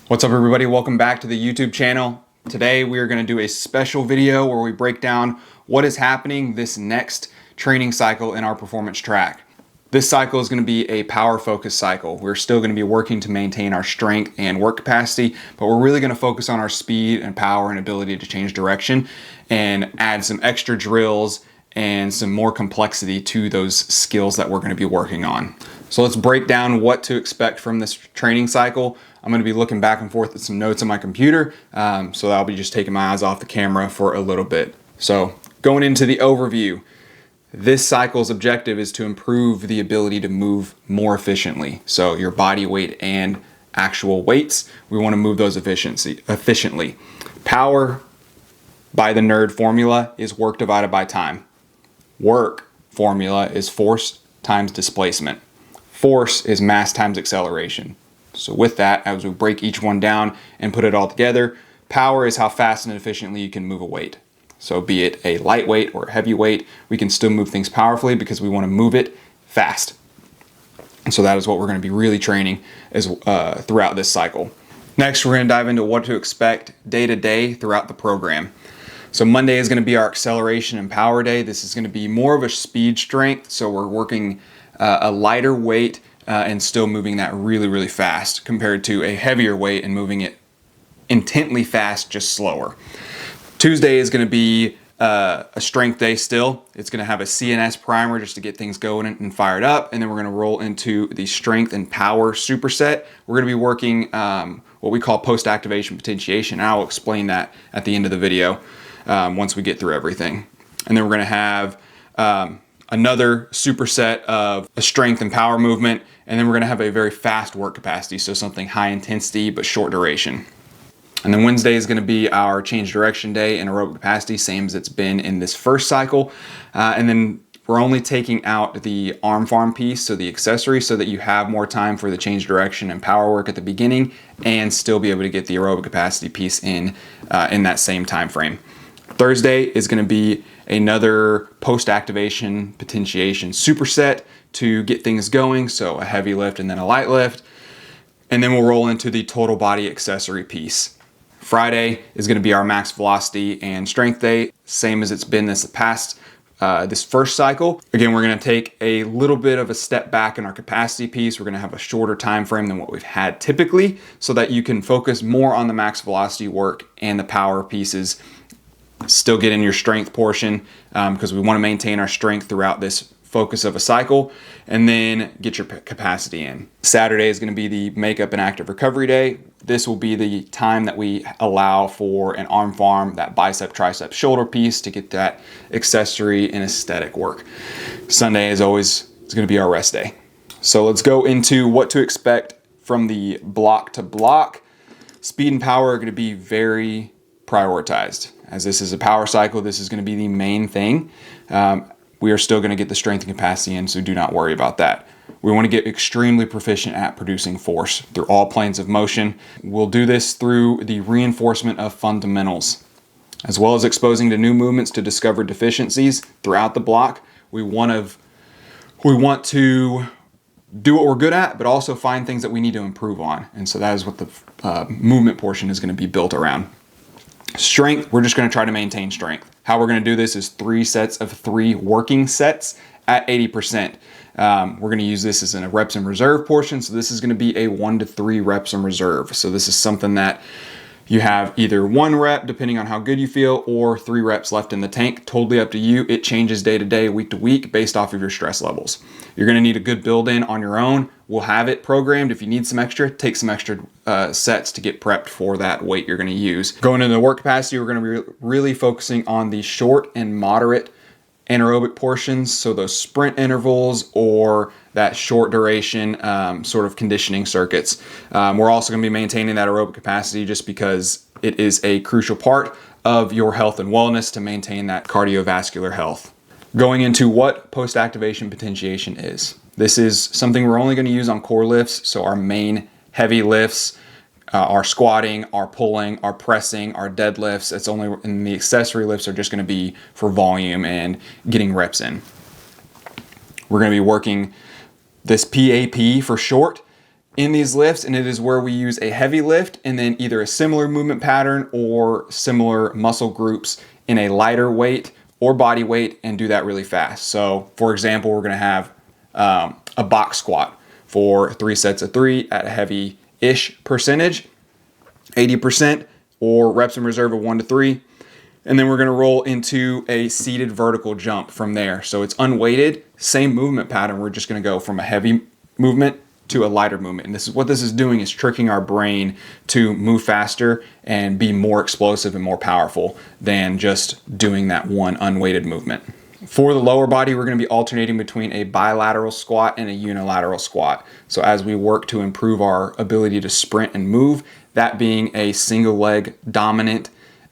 What's up everybody, welcome back to the YouTube channel. Today we are going to do a special video where we break down what is happening this next training cycle in our performance track. This cycle is going to be a power focus cycle. We're still going to be working to maintain our strength and work capacity, but we're really going to focus on our speed and power and ability to change direction and add some extra drills and some more complexity to those skills that we're going to be working on. So let's break down what to expect from this training cycle. I'm going to be looking back and forth at some notes on my computer, so I'll be just taking my eyes off the camera for a little bit. So going into the overview, this cycle's objective is to improve the ability to move more efficiently. So your body weight and actual weights, we want to move those efficiently. Power by the nerd formula is work divided by time. Work formula is force times displacement. Force is mass times acceleration. So with that, as we break each one down and put it all together, power is how fast and efficiently you can move a weight. So be it a light weight or a heavy weight, we can still move things powerfully because we want to move it fast. And so that is what we're going to be really training throughout this cycle. Next, we're going to dive into what to expect day to day throughout the program. So Monday is going to be our acceleration and power day. This is going to be more of a speed strength. So we're working a lighter weight and still moving that really fast compared to a heavier weight and moving it intently fast, just slower. Tuesday is going to be a strength day still. It's going to have a CNS primer just to get things going and fired up. And then we're going to roll into the strength and power superset. We're going to be working what we call post-activation potentiation. And I'll explain that at the end of the video once we get through everything. And then we're going to have another superset of a strength and power movement. And then we're going to have a very fast work capacity. So something high intensity, but short duration. And then Wednesday is going to be our change direction day and aerobic capacity, same as it's been in this first cycle. And then we're only taking out the arm farm piece, so the accessory, so that you have more time for the change direction and power work at the beginning and still be able to get the aerobic capacity piece in that same time frame. Thursday is going to be another post-activation potentiation superset to get things going, so a heavy lift and then a light lift. And then we'll roll into the total body accessory piece. Friday is going to be our max velocity and strength day, same as it's been this first cycle. Again, we're going to take a little bit of a step back in our capacity piece. We're going to have a shorter time frame than what we've had typically so that you can focus more on the max velocity work and the power pieces. Still get in your strength portion because we want to maintain our strength throughout this focus of a cycle, and then get your capacity in. Saturday is going to be the makeup and active recovery day. This will be the time that we allow for an arm farm, that bicep, tricep, shoulder piece to get that accessory and aesthetic work. Sunday, as always, is going to be our rest day. So let's go into what to expect from the block to block. Speed and power are going to be very prioritized. As this is a power cycle, this is going to be the main thing. We are still going to get the strength and capacity in, so do not worry about that. We want to get extremely proficient at producing force through all planes of motion. We'll do this through the reinforcement of fundamentals, as well as exposing to new movements to discover deficiencies throughout the block. We want to do what we're good at, but also find things that we need to improve on. And so that is what the movement portion is going to be built around. Strength, we're just going to try to maintain strength. How we're going to do this is 3 sets of 3 working sets at 80%. We're going to use this as a reps in reserve portion. So this is going to be a 1 to 3 reps in reserve. So this is something that you have either 1 rep, depending on how good you feel, or 3 reps left in the tank. Totally up to you. It changes day to day, week to week, based off of your stress levels. You're going to need a good build in on your own. We'll have it programmed. If you need some extra, take some extra sets to get prepped for that weight you're going to use. Going into the work capacity, we're going to be really focusing on the short and moderate anaerobic portions. So those sprint intervals or that short duration sort of conditioning circuits. We're also going to be maintaining that aerobic capacity just because it is a crucial part of your health and wellness to maintain that cardiovascular health. Going into what post-activation potentiation is. This is something we're only going to use on core lifts. So our main heavy lifts, our squatting, our pulling, our pressing, our deadlifts. It's only, and the accessory lifts are just going to be for volume and getting reps in. We're going to be working this PAP for short in these lifts, and it is where we use a heavy lift and then either a similar movement pattern or similar muscle groups in a lighter weight or body weight and do that really fast. So for example, we're gonna have a box squat for 3 sets of 3 at a heavy-ish percentage, 80%, or reps in reserve of 1 to 3. And then we're gonna roll into a seated vertical jump from there. So it's unweighted, same movement pattern. We're just gonna go from a heavy movement to a lighter movement. And this is what this is doing, is tricking our brain to move faster and be more explosive and more powerful than just doing that one unweighted movement. For the lower body, we're going to be alternating between a bilateral squat and a unilateral squat. So as we work to improve our ability to sprint and move, that being a single leg dominant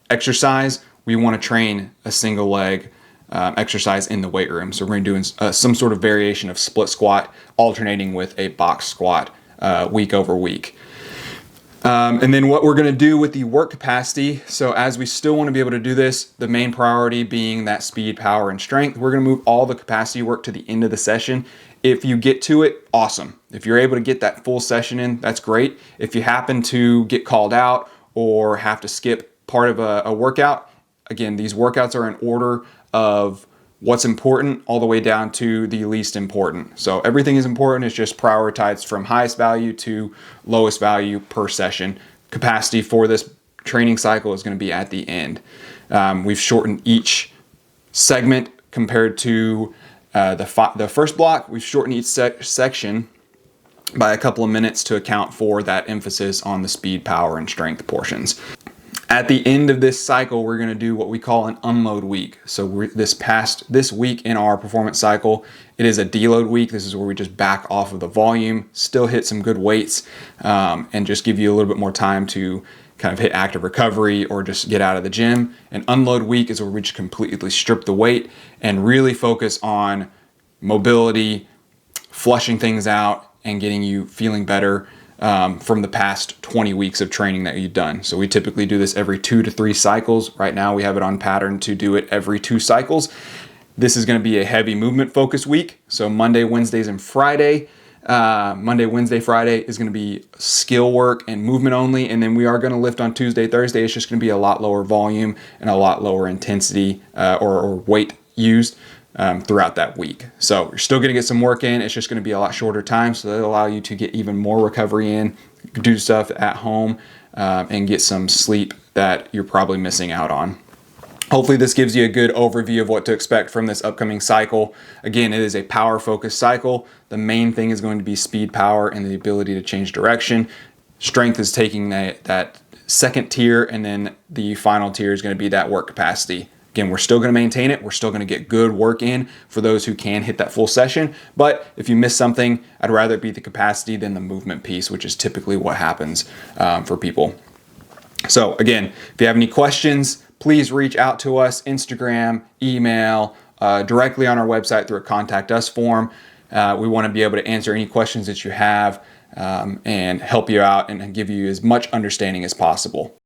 exercise, we want to train a single leg exercise in the weight room. So we're going to be doing some sort of variation of split squat, alternating with a box squat week over week. And then what we're going to do with the work capacity, so as we still want to be able to do this, the main priority being that speed, power, and strength, we're going to move all the capacity work to the end of the session. If you get to it, awesome. If you're able to get that full session in, that's great. If you happen to get called out or have to skip part of a workout, again, these workouts are in order of what's important all the way down to the least important. So everything is important. It's just prioritized from highest value to lowest value per session. Capacity for this training cycle is going to be at the end. We've shortened each segment compared to the first block. We've shortened each section by a couple of minutes to account for that emphasis on the speed, power, and strength portions. At the end of this cycle, we're going to do what we call an unload week. So this week in our performance cycle, it is a deload week. This is where we just back off of the volume, still hit some good weights, and just give you a little bit more time to kind of hit active recovery or just get out of the gym. An unload week is where we just completely strip the weight and really focus on mobility, flushing things out, and getting you feeling better from the past 20 weeks of training that you've done. So we typically do this every 2 to 3 cycles. Right now we have it on pattern to do it every 2 cycles. This is going to be a heavy movement focused week. So Monday, Wednesdays, and Friday. Monday, Wednesday, Friday is going to be skill work and movement only. And then we are going to lift on Tuesday, Thursday. It's just going to be a lot lower volume and a lot lower intensity or weight used throughout that week. So you're still going to get some work in. It's just going to be a lot shorter time. So that'll allow you to get even more recovery in, do stuff at home, and get some sleep that you're probably missing out on. Hopefully this gives you a good overview of what to expect from this upcoming cycle. Again, it is a power focused cycle. The main thing is going to be speed, power, and the ability to change direction. Strength is taking that second tier, and then the final tier is going to be that work capacity. Again, we're still going to maintain it. We're still going to get good work in for those who can hit that full session. But if you miss something, I'd rather it be the capacity than the movement piece, which is typically what happens for people. So again, if you have any questions, please reach out to us, Instagram, email, directly on our website through a contact us form. We want to be able to answer any questions that you have and help you out and give you as much understanding as possible.